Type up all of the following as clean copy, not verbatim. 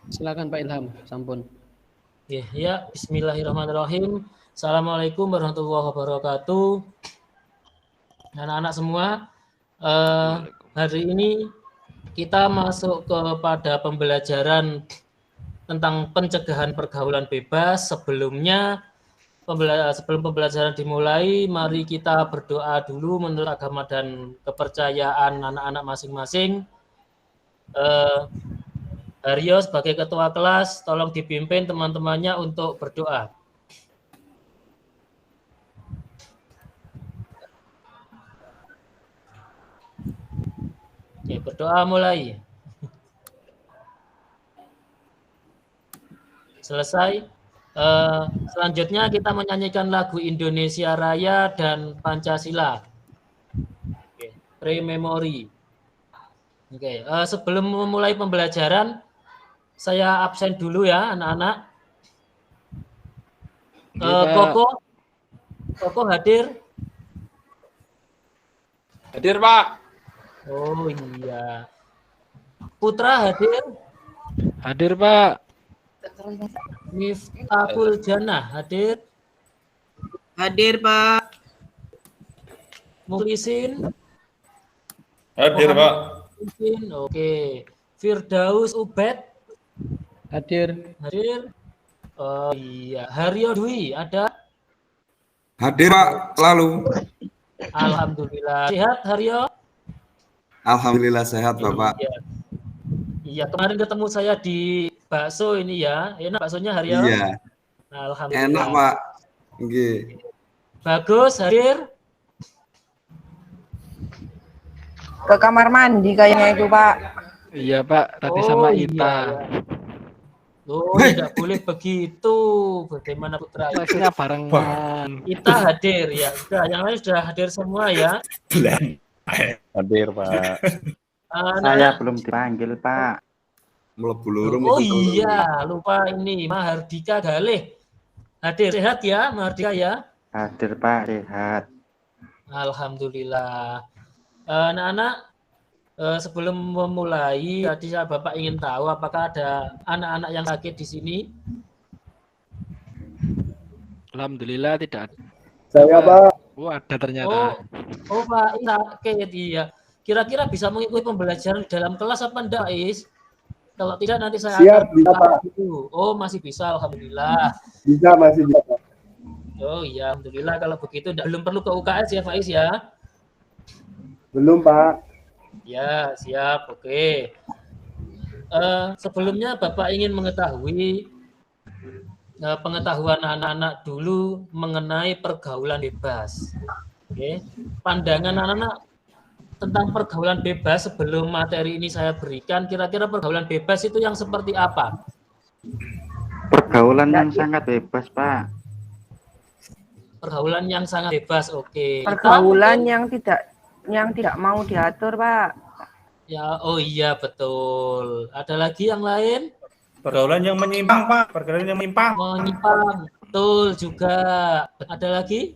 Silakan Pak Ilham, sampun. Ya, bismillahirrahmanirrahim. Assalamualaikum warahmatullahi wabarakatuh. Anak-anak semua, hari ini kita masuk kepada pembelajaran tentang pencegahan pergaulan bebas. Sebelum pembelajaran dimulai, mari kita berdoa dulu menurut agama dan kepercayaan anak-anak masing-masing. Haryo sebagai ketua kelas, tolong dipimpin teman-temannya untuk berdoa. Oke, berdoa mulai. Selesai. Selanjutnya kita menyanyikan lagu Indonesia Raya dan Pancasila. Oke, pre-memory. Oke, sebelum memulai pembelajaran, saya absen dulu ya, anak-anak. Koko hadir? Hadir, Pak. Oh iya. Putra hadir? Hadir, Pak. Miftahul Jannah hadir? Hadir, Pak. Mukhlisin? Hadir, Pak. Oke. Firdaus Ubed? Hadir. Hadir? Oh iya. Haryo Dwi ada? Hadir, Pak, selalu. Alhamdulillah. Sehat Haryo? Alhamdulillah sehat, Bapak. Iya, kemarin ketemu saya di bakso ini ya. Enak baksonya Haryo? Iya. Alhamdulillah. Enak, Pak. Nggih. Bagus, hadir? Ke kamar mandi kayaknya itu, Pak. Iya, Pak. Tadi sama Ita. Oh, tidak boleh begitu. Bagaimana Putra? Kelasnya barengan. Ita hadir ya. Sudah, yang lain sudah hadir semua ya. Hadir, Pak. Saya belum dipanggil, Pak. Mlebu lurung. Oh iya, lupa ini Mahardika Galih. Hadir, sehat ya Mahardika ya? Hadir, Pak, sehat. Alhamdulillah. Anak-anak, sebelum memulai, tadi Bapak ingin tahu apakah ada anak-anak yang sakit di sini? Alhamdulillah tidak. Saya, Pak. Oh, ada ternyata. Oh Pak, sakit iya. Kira-kira bisa mengikuti pembelajaran di dalam kelas apa enggak, Is? Kalau tidak nanti saya Siap, bisa, Pak. Oh, masih bisa, alhamdulillah. Bisa, masih bisa, Pak. Oh iya, alhamdulillah kalau begitu belum perlu ke UKS ya, Faiz ya? Belum, Pak. Ya, siap, oke. Sebelumnya Bapak ingin mengetahui pengetahuan anak-anak dulu mengenai pergaulan bebas. Oke. Pandangan anak-anak tentang pergaulan bebas sebelum materi ini saya berikan, kira-kira pergaulan bebas itu yang seperti apa? Pergaulan yang sangat bebas, Pak. Pergaulan yang sangat bebas, oke. Pergaulan yang tidak mau diatur, Pak. Ya, oh iya betul. Ada lagi yang lain? Pergaulan yang menyimpang, Pak. Pergaulan yang menyimpang. Menyimpang, betul juga. Ada lagi?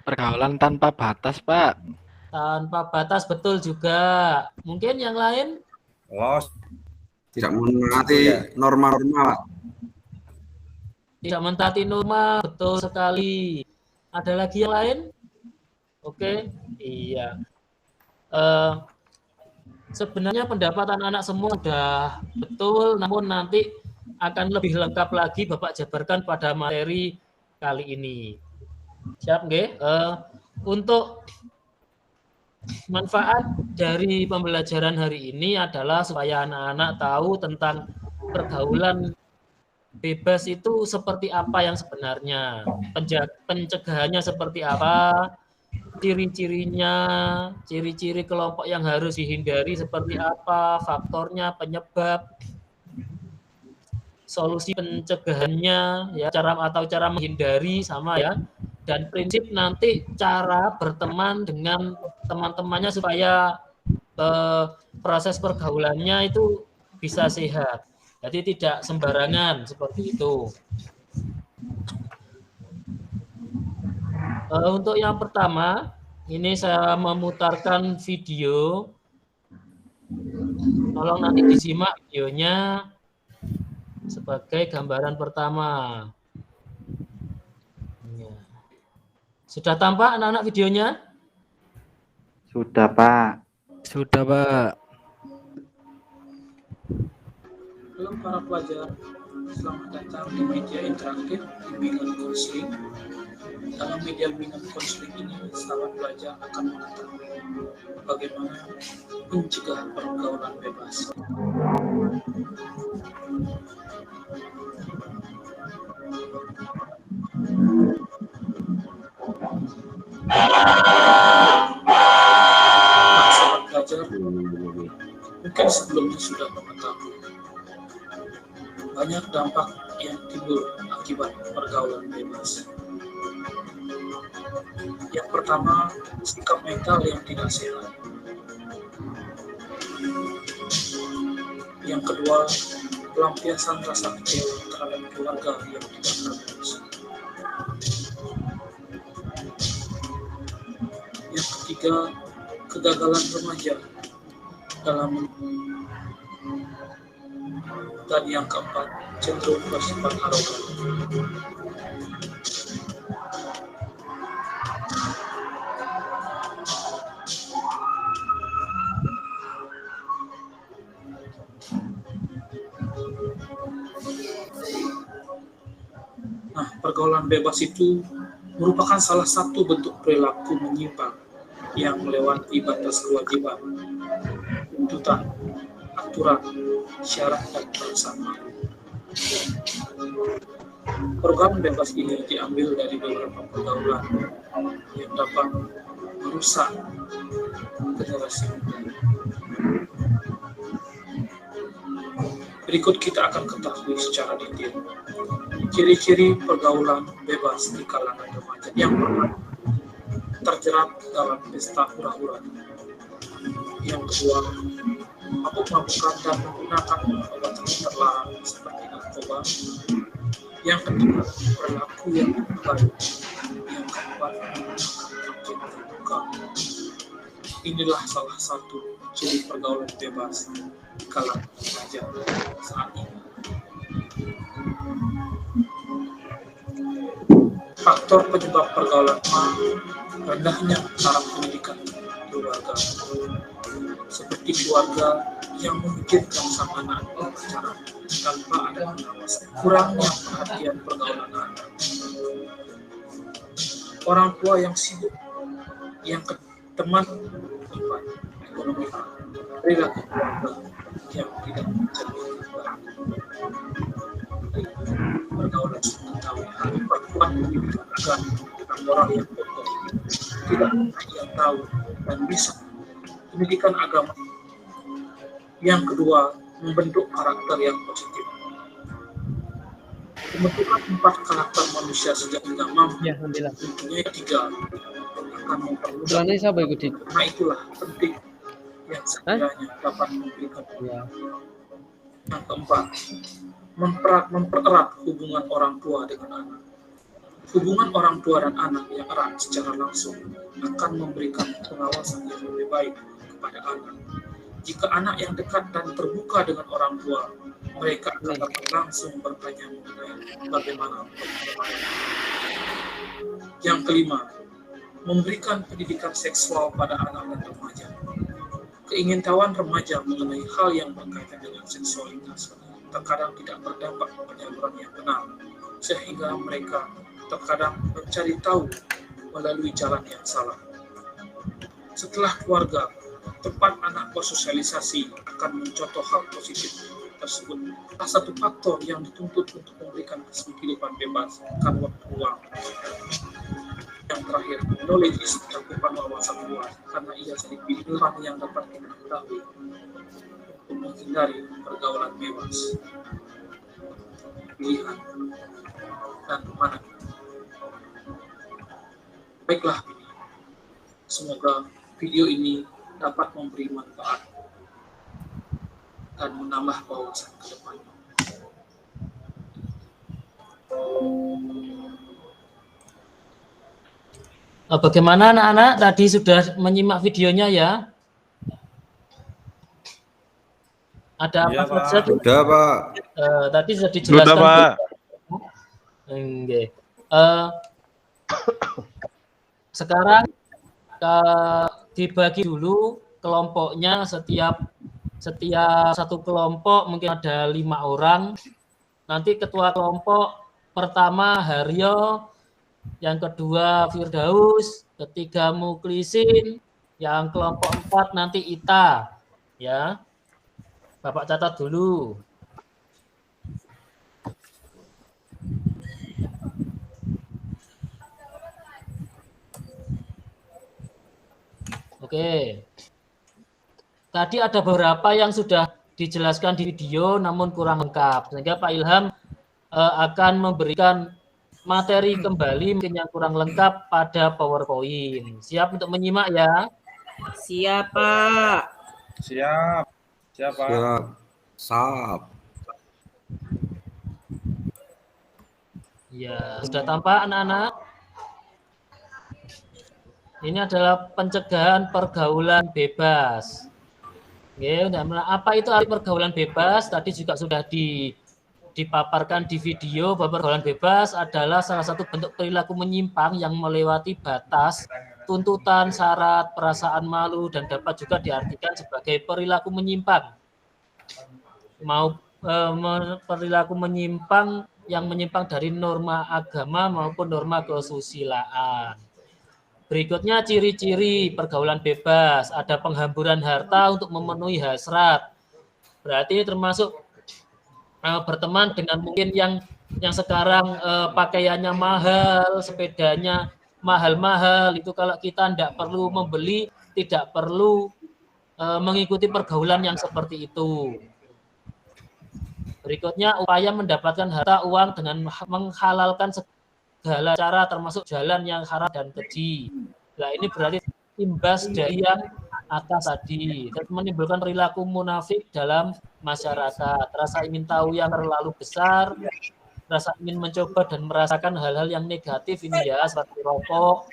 Pergaulan tanpa batas, Pak. Tanpa batas, betul juga. Mungkin yang lain? Tidak menaati norma-norma, Pak. Tidak mentaati norma, betul sekali. Ada lagi yang lain? Oke, iya. Sebenarnya pendapat anak-anak semua sudah betul, namun nanti akan lebih lengkap lagi Bapak jabarkan pada materi kali ini. Siap, nggih? Untuk manfaat dari pembelajaran hari ini adalah supaya anak-anak tahu tentang pergaulan bebas itu seperti apa yang sebenarnya, pencegahannya seperti apa, ciri-cirinya, ciri-ciri kelompok yang harus dihindari seperti apa, faktornya, penyebab, solusi pencegahannya, ya, cara menghindari sama ya, dan prinsip nanti cara berteman dengan teman-temannya supaya proses pergaulannya itu bisa sehat. Jadi tidak sembarangan seperti itu. Untuk yang pertama, ini saya memutarkan video Tolong nanti disimak videonya sebagai gambaran pertama. Ya. Sudah tampak anak-anak videonya? Sudah, Pak. Sudah, Pak. Halo para pelajar, selamat datang di media interaktif bimbingan konseling. Dalam media bimbingan konseling ini, sahabat pelajar akan mengetahui bagaimana mencegah pergaulan bebas. Nah, sahabat pelajar, mungkin sebelumnya sudah mengetahui banyak dampak yang timbul akibat pergaulan bebas. Yang pertama, sikap mental yang tidak sehat. Yang kedua, pelampiasan rasa kecewa terhadap keluarga yang tidak harmonis. Yang ketiga, kegagalan remaja dalam. Dan yang keempat, cenderung bersifat arogan. Nah, pergaulan bebas itu merupakan salah satu bentuk perilaku menyimpang yang melewati batas kewajiban, tuntutan, aturan, syarat, dan perasaan. Program bebas ini diambil dari beberapa pergaulan yang dapat merusak generasi muda. Berikut kita akan ketahui secara detail ciri-ciri pergaulan bebas di kalangan remaja. Yang pertama, terjerat dalam pesta hura-hura. Yang kedua, mabuk-mabukan dan menggunakan obat terlarang seperti narkoba. Yang ketiga, perilaku yang berbahaya. Yang keempat, menggunakan terbuka. Inilah salah satu ciri pergaulan bebas di kalangan remaja saat ini. Faktor penyebab pergaulan rendahnya taraf pendidikan keluarga, seperti keluarga yang memikirkan sang anak berpacaran tanpa ada pengawasan, kurangnya perhatian pergaulan anak, orang tua yang sibuk, yang ke teman tempat ekonomi, perilaku keluarga yang tidak mencerminkan pergaulan mengetahui hal perempuan pendidikan agama dengan moral yang kokoh, tidak yang tahu dan bisa pendidikan agama. Yang kedua, membentuk karakter yang positif. Pembentukan 4 karakter manusia sejak tidak mampu mempunyai 3 akan mempermudah. Karena itulah penting yang sekiranya dapat memberikan. Yang keempat, mempererat hubungan orang tua dengan anak. Hubungan orang tua dan anak yang erat secara langsung akan memberikan pengawasan yang lebih baik kepada anak. Jika anak yang dekat dan terbuka dengan orang tua, mereka akan langsung bertanya mengenai bagaimana perkembangan. Yang kelima, memberikan pendidikan seksual pada anak dan remaja. Keingintahuan remaja mengenai hal yang berkaitan dengan seksualitas terkadang tidak berdampak penyaluran yang benar, sehingga mereka terkadang mencari tahu melalui jalan yang salah. Setelah keluarga, tempat anak bersosialisasi akan mencontoh hal positif tersebut. Salah satu faktor yang dituntut untuk memberikan kehidupan bebas akan waktu luang. Yang terakhir, knowledge is cakupan wawasan luas, karena ia sedikit orang yang dapat kita ketahui untuk menghindari pergaulan bebas, pilihan, dan mana. Baiklah, semoga video ini dapat memberi manfaat dan menambah wawasan ke depannya. Bagaimana anak-anak tadi sudah menyimak videonya ya? Ada Iya, apa Pak. saja? Sudah, Pak. Tadi sudah Sudah, dijelaskan. Pak. Oke. Sekarang dibagi dulu kelompoknya, setiap satu kelompok mungkin ada 5 orang. Nanti ketua kelompok pertama Haryo, yang kedua Firdaus, ketiga Muklisin, yang kelompok 4 nanti Ita. Ya. Bapak catat dulu. Oke. Tadi ada beberapa yang sudah dijelaskan di video namun kurang lengkap. Sehingga Pak Ilham akan memberikan materi kembali mungkin yang kurang lengkap pada PowerPoint. Siap untuk menyimak ya? Siap, Pak. Siap. Siap, Pak. Siap. Sap. Ya, sudah tampak anak-anak? Ini adalah pencegahan pergaulan bebas. Oke, apa itu arti pergaulan bebas? Tadi juga sudah dipaparkan di video bahwa pergaulan bebas adalah salah satu bentuk perilaku menyimpang yang melewati batas, tuntutan, syarat, perasaan malu, dan dapat juga diartikan sebagai perilaku menyimpang. Perilaku menyimpang yang menyimpang dari norma agama maupun norma kesusilaan. Berikutnya ciri-ciri pergaulan bebas. Ada penghamburan harta untuk memenuhi hasrat. Berarti ini termasuk berteman dengan mungkin yang sekarang pakaiannya mahal, sepedanya mahal-mahal. Itu kalau kita tidak perlu membeli, tidak perlu mengikuti pergaulan yang seperti itu. Berikutnya upaya mendapatkan harta uang dengan menghalalkan segala cara termasuk jalan yang haram dan keji. Nah, ini berarti imbas dari yang atas tadi dan menimbulkan perilaku munafik dalam masyarakat. Rasa ingin tahu yang terlalu besar, rasa ingin mencoba dan merasakan hal-hal yang negatif ini ya, seperti rokok,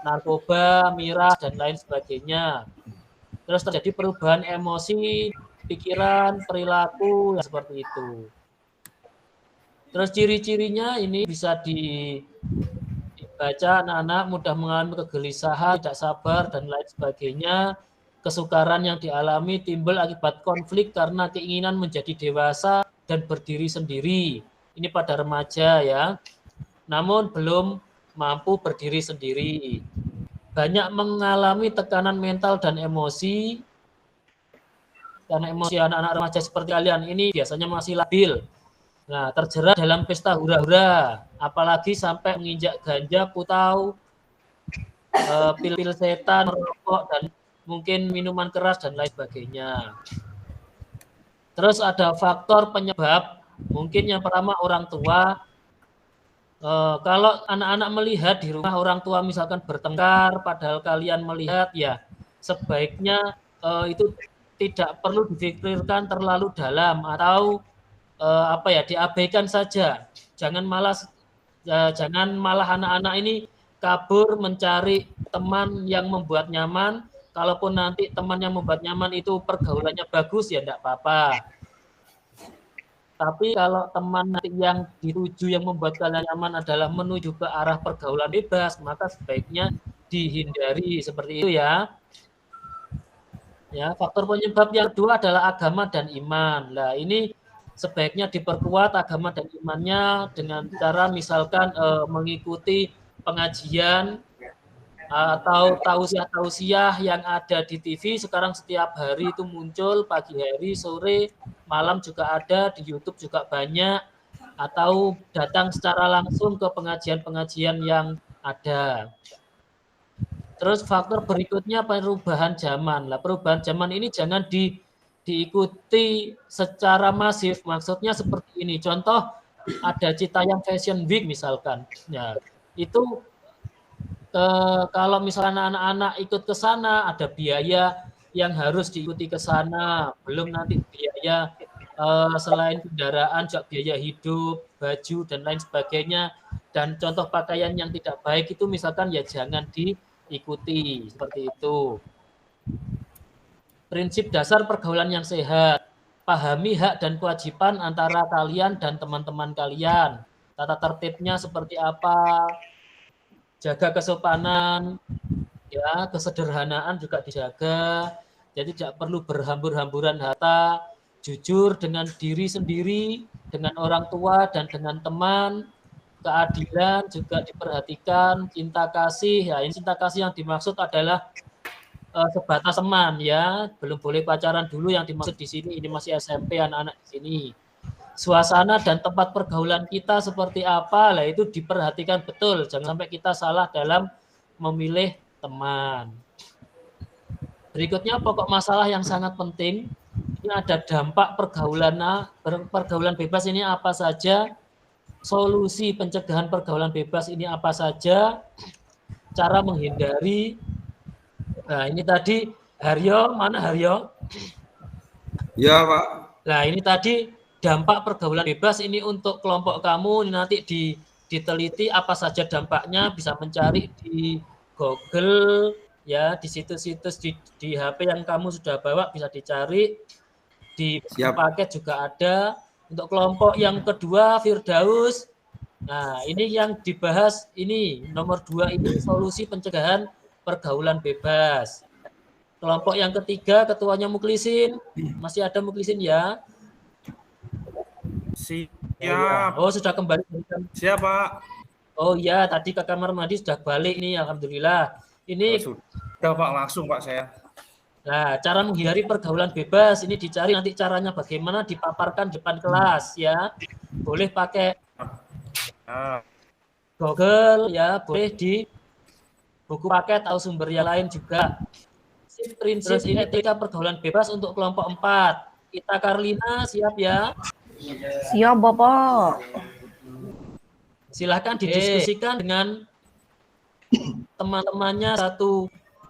narkoba, miras dan lain sebagainya. Terus terjadi perubahan emosi, pikiran, perilaku yang seperti itu. Terus ciri-cirinya ini bisa dibaca anak-anak, mudah mengalami kegelisahan, tidak sabar, dan lain sebagainya. Kesukaran yang dialami timbul akibat konflik karena keinginan menjadi dewasa dan berdiri sendiri. Ini pada remaja ya. Namun belum mampu berdiri sendiri. Banyak mengalami tekanan mental dan emosi. Karena emosi anak-anak remaja seperti kalian ini biasanya masih labil. Nah, terjerat dalam pesta hura-hura, apalagi sampai menginjak ganja, putau, pil-pil setan, rokok, dan mungkin minuman keras, dan lain sebagainya. Terus ada faktor penyebab, mungkin yang pertama orang tua. Kalau anak-anak melihat di rumah orang tua misalkan bertengkar, padahal kalian melihat, ya sebaiknya itu tidak perlu difikirkan terlalu dalam, atau diabaikan saja. Jangan malah anak-anak ini kabur mencari teman yang membuat nyaman. Kalaupun nanti teman yang membuat nyaman itu pergaulannya bagus ya enggak apa-apa. Tapi kalau teman nanti yang dituju yang membuat kalian nyaman adalah menuju ke arah pergaulan bebas, maka sebaiknya dihindari seperti itu ya. Ya, faktor penyebab yang kedua adalah agama dan iman. Nah, ini sebaiknya diperkuat agama dan imannya dengan cara misalkan mengikuti pengajian atau tausiah yang ada di TV. Sekarang setiap hari itu muncul, pagi hari, sore, malam juga ada, di YouTube juga banyak, atau datang secara langsung ke pengajian-pengajian yang ada. Terus faktor berikutnya perubahan zaman. Lah, perubahan zaman ini jangan diikuti secara masif, maksudnya seperti ini. Contoh, ada Citayam Fashion Week misalkan. Ya, itu kalau misalnya anak-anak ikut ke sana, ada biaya yang harus diikuti ke sana. Belum nanti biaya selain kendaraan, juga biaya hidup, baju, dan lain sebagainya. Dan contoh pakaian yang tidak baik itu misalkan ya jangan diikuti, seperti itu. Prinsip dasar pergaulan yang sehat. pahami hak dan kewajiban antara kalian dan teman-teman kalian. Tata tertibnya seperti apa, jaga kesopanan, ya, kesederhanaan juga dijaga. Jadi tidak perlu berhambur-hamburan harta, jujur dengan diri sendiri, dengan orang tua dan dengan teman. Keadilan juga diperhatikan, cinta kasih. Ya, ini cinta kasih yang dimaksud adalah sebatas teman, ya, belum boleh pacaran dulu yang dimaksud di sini. Ini masih SMP anak-anak di sini. Suasana dan tempat pergaulan kita seperti apa, lah itu diperhatikan betul. Jangan sampai kita salah dalam memilih teman. Berikutnya pokok masalah yang sangat penting. Ini ada dampak pergaulan bebas ini apa saja, solusi pencegahan pergaulan bebas ini apa saja, cara menghindari. Nah, ini tadi Haryo, mana Haryo? Ya, Pak. Nah, ini tadi dampak pergaulan bebas ini untuk kelompok kamu. Ini nanti diteliti apa saja dampaknya, bisa mencari di Google, ya, di situs-situs di HP yang kamu sudah bawa bisa dicari. Di paket juga ada. Untuk kelompok yang kedua, Firdaus. Nah, ini yang dibahas ini nomor 2 ini solusi pencegahan pergaulan bebas. Kelompok yang ketiga, ketuanya Muklisin. Masih ada Muklisin, ya? Siap. Oh, sudah kembali. Siap, Pak. Oh iya, tadi ke kamar mandi sudah balik nih, alhamdulillah. Ini sudah, Pak, langsung, Pak, saya. Nah, cara menghindari pergaulan bebas ini dicari nanti caranya bagaimana dipaparkan depan kelas, ya. Boleh pakai Google, ya, boleh di buku paket atau sumber yang lain juga. Prinsip ini etika pergaulan bebas untuk kelompok 4. Kita Karlina siap, ya? Siap, Bapak. Silahkan didiskusikan dengan teman-temannya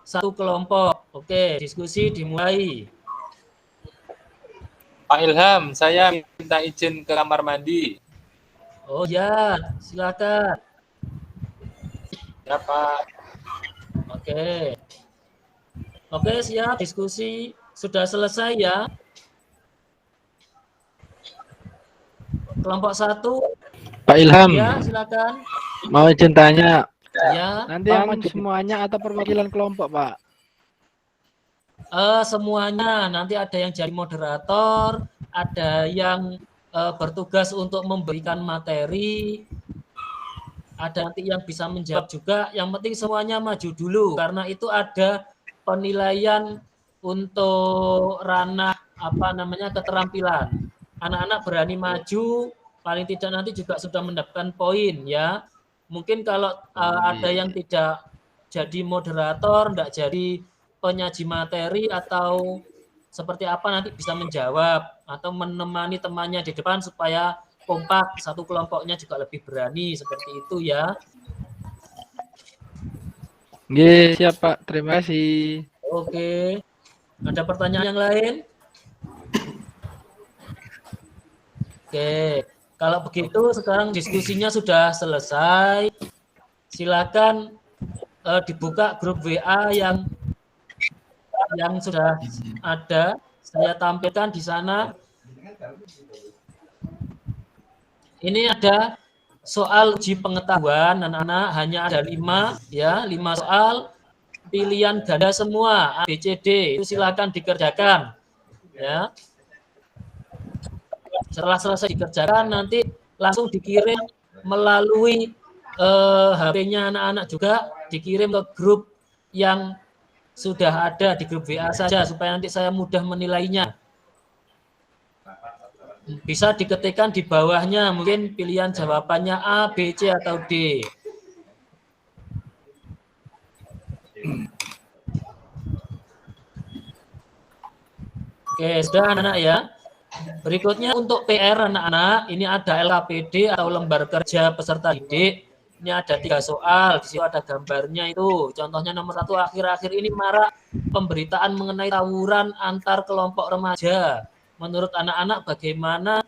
satu kelompok. Oke, diskusi dimulai. Pak Ilham, saya minta izin ke kamar mandi. Oh ya, silakan. Ya, Pak. Oke, siap. Diskusi sudah selesai, ya. Kelompok 1. Pak Ilham. Ya, silakan. Mau izin tanya. Ya. Nanti yang maju semuanya atau perwakilan kelompok, Pak? Semuanya. Nanti ada yang jadi moderator, ada yang bertugas untuk memberikan materi, ada nanti yang bisa menjawab juga. Yang penting semuanya maju dulu, karena itu ada penilaian untuk ranah keterampilan. Anak-anak berani maju, paling tidak nanti juga sudah mendapatkan poin, ya. Mungkin kalau ada yang tidak jadi moderator, tidak jadi penyaji materi atau seperti apa nanti bisa menjawab atau menemani temannya di depan supaya kompak, satu kelompoknya juga lebih berani, seperti itu, ya. Nggih, siap, Pak. Terima kasih. Oke. Ada pertanyaan yang lain? Oke. Kalau begitu sekarang diskusinya sudah selesai. Silakan dibuka grup WA yang sudah ada. Saya tampilkan di sana. Ini ada soal uji pengetahuan anak-anak, hanya ada 5, ya, 5 soal pilihan ganda semua A, B, C, D. Itu silakan dikerjakan, ya. Setelah selesai dikerjakan nanti langsung dikirim melalui HP-nya anak-anak juga, dikirim ke grup yang sudah ada di grup WA saja supaya nanti saya mudah menilainya. Bisa diketikkan di bawahnya, mungkin pilihan jawabannya A, B, C, atau D. Oke, sudah anak-anak, ya. Berikutnya untuk PR anak-anak, ini ada LKPD atau lembar kerja peserta didik. Ini ada 3 soal, di situ ada gambarnya itu. Contohnya nomor 1, akhir-akhir ini marak pemberitaan mengenai tawuran antar kelompok remaja. Menurut anak-anak bagaimana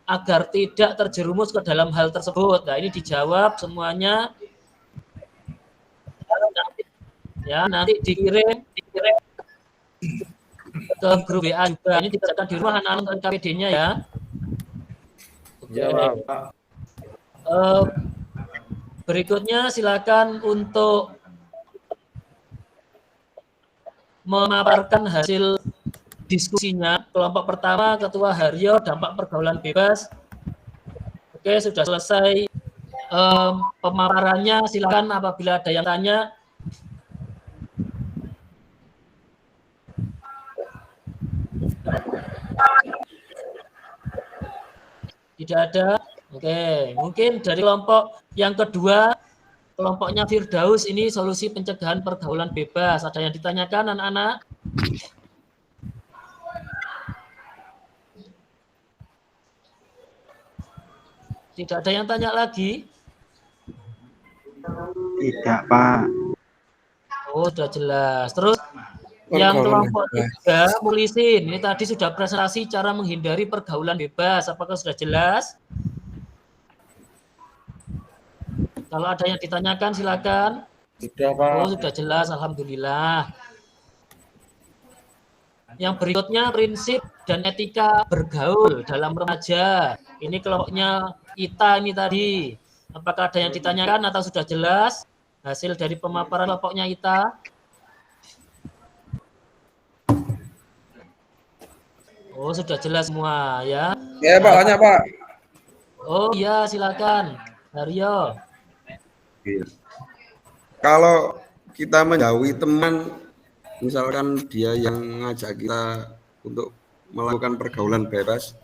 agar tidak terjerumus ke dalam hal tersebut? Nah, ini dijawab semuanya. Ya, nanti dikirim ke grup WA juga. Ini dibacakan di rumah anak-anak KPD-nya ya. Oke. Berikutnya silakan untuk memaparkan hasil diskusinya. Kelompok pertama, Ketua Haryo, dampak pergaulan bebas. Oke, sudah selesai pemaparannya. Silakan apabila ada yang tanya. Tidak ada. Oke, mungkin dari kelompok yang kedua, kelompoknya Firdaus, ini solusi pencegahan pergaulan bebas. Ada yang ditanyakan anak-anak? Tidak ada yang tanya lagi? Tidak, Pak. Oh, sudah jelas. Terus yang kelompok 3, Mulisin, ini tadi sudah presentasi cara menghindari pergaulan bebas. Apakah sudah jelas? Kalau ada yang ditanyakan silakan. Sudah, Pak. Oh, sudah jelas, alhamdulillah. Yang berikutnya prinsip dan etika bergaul dalam remaja. Ini kelompoknya ITA ini tadi. Apakah ada yang ditanyakan atau sudah jelas hasil dari pemaparan kelompoknya ITA? Oh, sudah jelas semua ya. Ya Pak, tanya Pak. Oh iya, silakan. Haryo. Kalau kita menjauhi teman, misalkan dia yang ngajak kita untuk melakukan pergaulan bebas,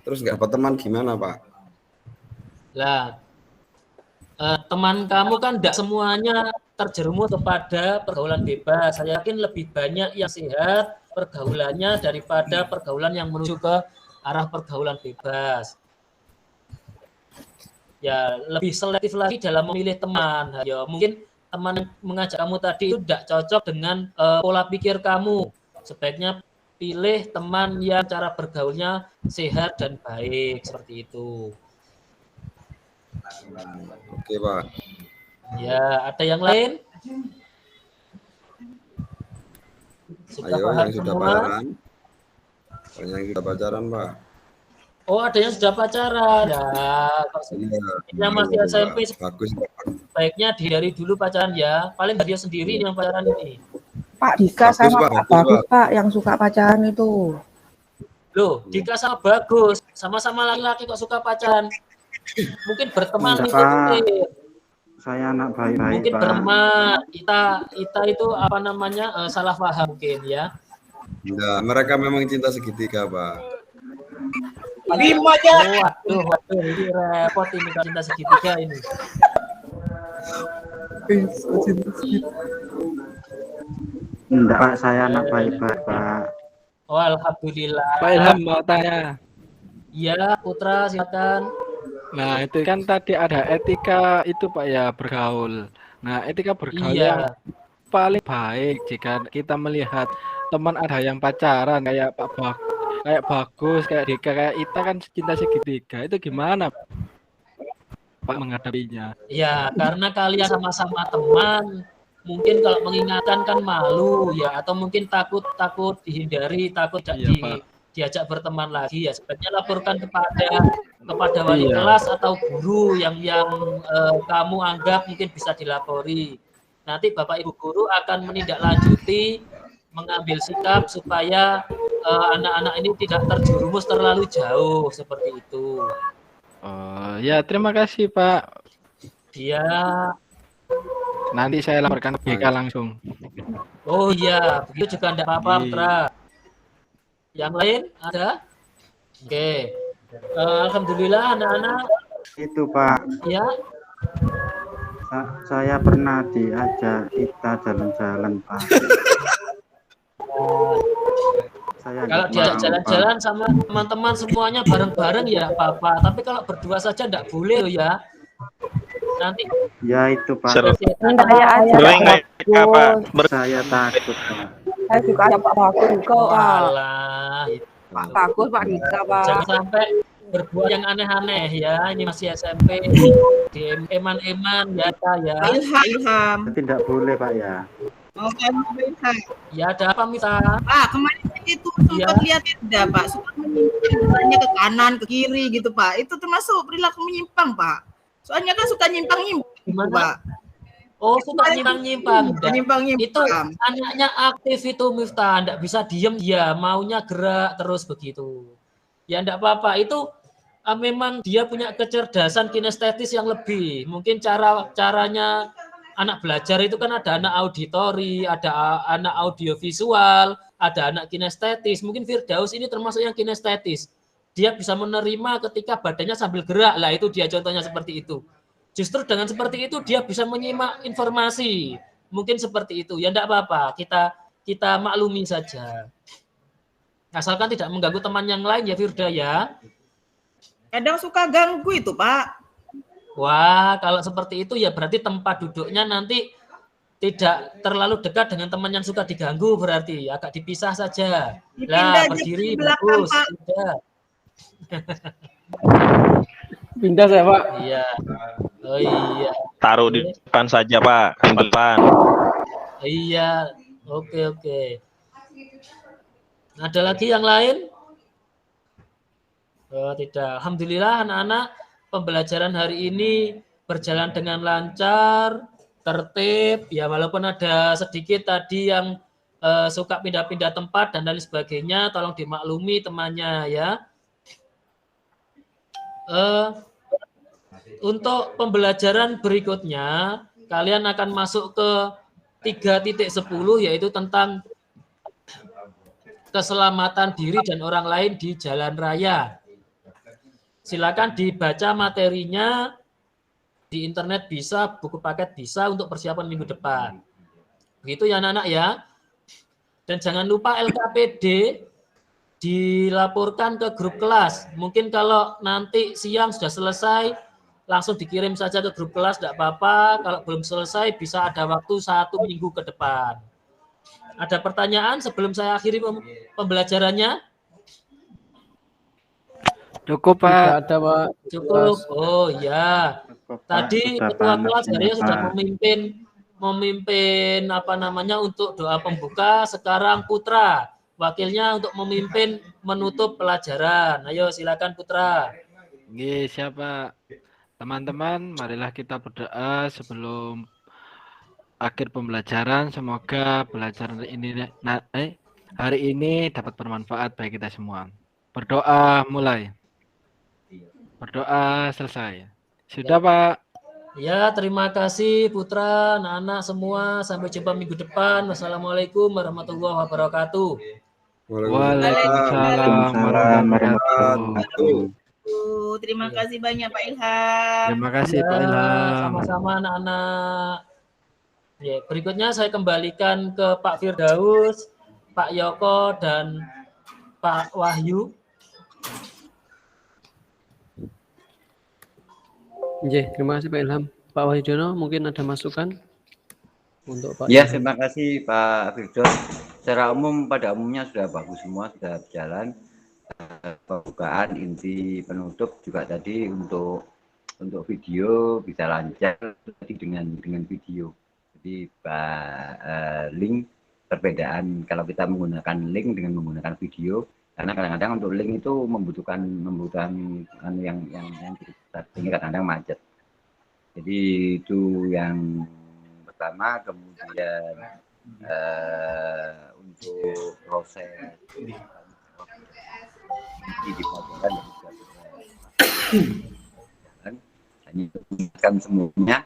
terus nggak dapat teman gimana Pak? Lah, teman kamu kan tidak semuanya terjerumus kepada pergaulan bebas. Saya yakin lebih banyak yang sehat pergaulannya daripada pergaulan yang menuju ke arah pergaulan bebas. Ya, lebih selektif lagi dalam memilih teman. Ya, mungkin teman yang mengajak kamu tadi itu tidak cocok dengan pola pikir kamu. Sebaiknya pilih teman yang cara bergaulnya sehat dan baik, seperti itu. Oke Pak. Ya, ada yang lain? Sudah Ayo paham yang sudah semua? pacaran. Banyak yang sudah pacaran Pak. Oh, ada yang sudah pacaran. Ya, yang masih SMP Bagus. sebaiknya dihindari dulu pacaran ya. Paling Haryo sendiri yang pacaran ini. Pak Dika Bagus, sama Pak, Pak bagus, Bagus, Pak. Pak, yang suka pacaran itu. Loh, Dika sama Bagus, sama-sama laki-laki kok suka pacaran. Mungkin berteman Enggak, itu Pak. mungkin. Saya anak baik-baik, Mungkin Pak. berteman. Kita itu apa namanya? Salah paham mungkin ya. Enggak, mereka memang cinta segitiga Pak. Oh, waduh, ini repot ini kalau cinta segitiga ini. Enggak, Pak. Saya anak baik-baik, Pak. Oh, alhamdulillah. Pak Ilham mau tanya. Iya, Putra silakan. Nah, itu kan tadi ada etika itu Pak ya, bergaul. Nah, etika bergaul yang Iya. paling baik jika kita melihat teman ada yang pacaran kayak kayak Bagus, kayak Dika, kayak Ita kan cinta segitiga. Itu gimana Pak menghadapinya? Ya, karena kalian sama-sama teman, mungkin kalau mengingatkan kan malu ya, atau mungkin takut dihindari, takut Iya, diajak berteman lagi ya. Sebaiknya laporkan kepada wali Iya. kelas atau guru yang kamu anggap mungkin bisa dilapori. Nanti Bapak Ibu guru akan menindaklanjuti, mengambil sikap supaya anak-anak ini tidak terjerumus terlalu jauh seperti itu. Oh, ya terima kasih Pak. Ya. Nanti saya laporkan ke BK langsung. Oh iya, begitu juga tidak apa-apa, Iya. Putra. Yang lain ada? Oke. Alhamdulillah anak-anak Itu, Pak. ya. Saya pernah diajak kita jalan-jalan, Pak. Saya Kalau nggak diajak mau, jalan-jalan sama teman-teman semuanya bareng-bareng ya apa-apa. Tapi kalau berdua saja tidak boleh loh ya. Nanti Pak. Ya itu, Pak. Seru. Enggak, saya aja Sering Pak nggak, Pak? Bagus. Saya takut, Pak. Saya juga ada Pak Bagus juga, Pak. walah, Pak Bagus, Pak Dika, Pak. jangan sampai berbuat yang aneh-aneh ya. Ini masih SMP. Di eman-eman ya, Kak, ya. Ilham. Tidak boleh, Pak ya. Mau tanya Ilham. Ya ada apa Mita? Pak, kemarin itu sempat lihat tidak Pak, suka menyimpang ke kanan, ke kiri gitu Pak. Itu termasuk perilaku menyimpang Pak. Soalnya kan suka nyimpang-nyimpang Pak. Oh, suka nyimpang-nyimpang. Nyimpang-nyimpang. Itu anaknya aktif itu Miftah, enggak bisa diem dia, maunya gerak terus begitu. Ya enggak apa-apa, itu memang dia punya kecerdasan kinestetis yang lebih. Mungkin caranya anak belajar itu kan ada anak auditori, ada anak audiovisual, ada anak kinestetis. Mungkin Firdaus ini termasuk yang kinestetis. Dia bisa menerima ketika badannya sambil gerak. Lah itu dia contohnya seperti itu. Justru dengan seperti itu dia bisa menyimak informasi. Mungkin seperti itu. Ya enggak apa-apa. Kita maklumi saja. Asalkan tidak mengganggu teman yang lain ya Firda ya. Kadang suka ganggu itu Pak. Wah, kalau seperti itu ya berarti tempat duduknya nanti tidak terlalu dekat dengan teman yang suka diganggu, berarti agak dipisah saja. Lah, berdiri bagus. Pindah saya Pak. Iya. Oh iya. Taruh di depan saja Pak, di depan. Iya. Oke. Ada lagi yang lain? Oh, tidak. Alhamdulillah anak-anak, pembelajaran hari ini berjalan dengan lancar, tertib, ya walaupun ada sedikit tadi yang suka pindah-pindah tempat dan lain sebagainya, tolong dimaklumi temannya ya. Untuk pembelajaran berikutnya, kalian akan masuk ke 3.10 yaitu tentang keselamatan diri dan orang lain di jalan raya. Silakan dibaca materinya di internet bisa, buku paket bisa untuk persiapan minggu depan. Begitu ya anak-anak ya. Dan jangan lupa LKPD dilaporkan ke grup kelas. Mungkin kalau nanti siang sudah selesai, langsung dikirim saja ke grup kelas, tidak apa-apa. Kalau belum selesai bisa ada waktu 1 minggu ke depan. Ada pertanyaan sebelum saya akhiri pembelajarannya? Cukup Pak. Ada Pak. Cukup. Oh ya. Tadi ketua kelas harinya sudah memimpin apa namanya untuk doa pembuka. Sekarang Putra, wakilnya untuk memimpin menutup pelajaran. Ayo silakan Putra. Nggih, siapa? Teman-teman, marilah kita berdoa sebelum akhir pembelajaran. Semoga pelajaran ini hari ini dapat bermanfaat bagi kita semua. Berdoa mulai. Berdoa selesai. Sudah Pak. Ya, terima kasih Putra, anak-anak semua. Sampai jumpa minggu depan. Wassalamualaikum warahmatullahi wabarakatuh. Waalaikumsalam warahmatullahi wabarakatuh. Terima kasih banyak Pak Ilham. Terima kasih Pak Ilham. Sama-sama anak-anak. Ya, berikutnya saya kembalikan ke Pak Firdaus, Pak Yoko, dan Pak Wahyu. Terima kasih Pak Ilham. Pak Wahyono mungkin ada masukan untuk Pak. Ya, terima kasih Pak Firdaus. Secara umum pada umumnya sudah bagus semua, sudah berjalan. Pembukaan, inti, penutup juga tadi untuk video bisa lancar dengan video. Jadi link perbedaan kalau kita menggunakan link dengan menggunakan video. Karena kadang-kadang untuk link itu membutuhkan yang sehingga kadang-kadang macet. Jadi itu yang pertama. Kemudian untuk proses di pelajaran hanya semuanya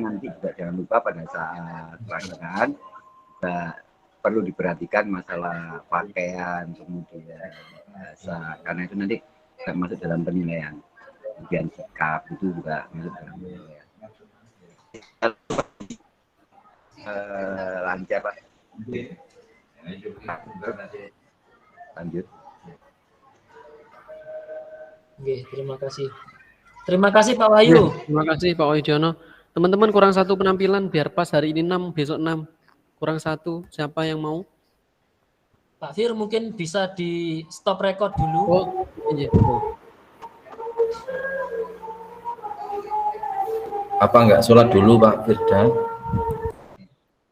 nanti juga jangan lupa pada saat pelaksanaan juga perlu diperhatikan masalah pakaian, kemudian bahasa, karena itu nanti tidak masuk dalam penilaian. Kemudian sikap itu juga masuk dalam penilaian. Lancar Pak. Lanjut. Oke, terima kasih. Terima kasih Pak Wahyu. Terima kasih Pak Wahyono. Teman-teman kurang 1 penampilan biar pas hari ini 6, besok 6. Kurang 1, siapa yang mau? Pak Fir mungkin bisa di stop record dulu. Oh, iya. Apa enggak sholat dulu Pak Firda?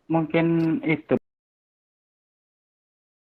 Mungkin itu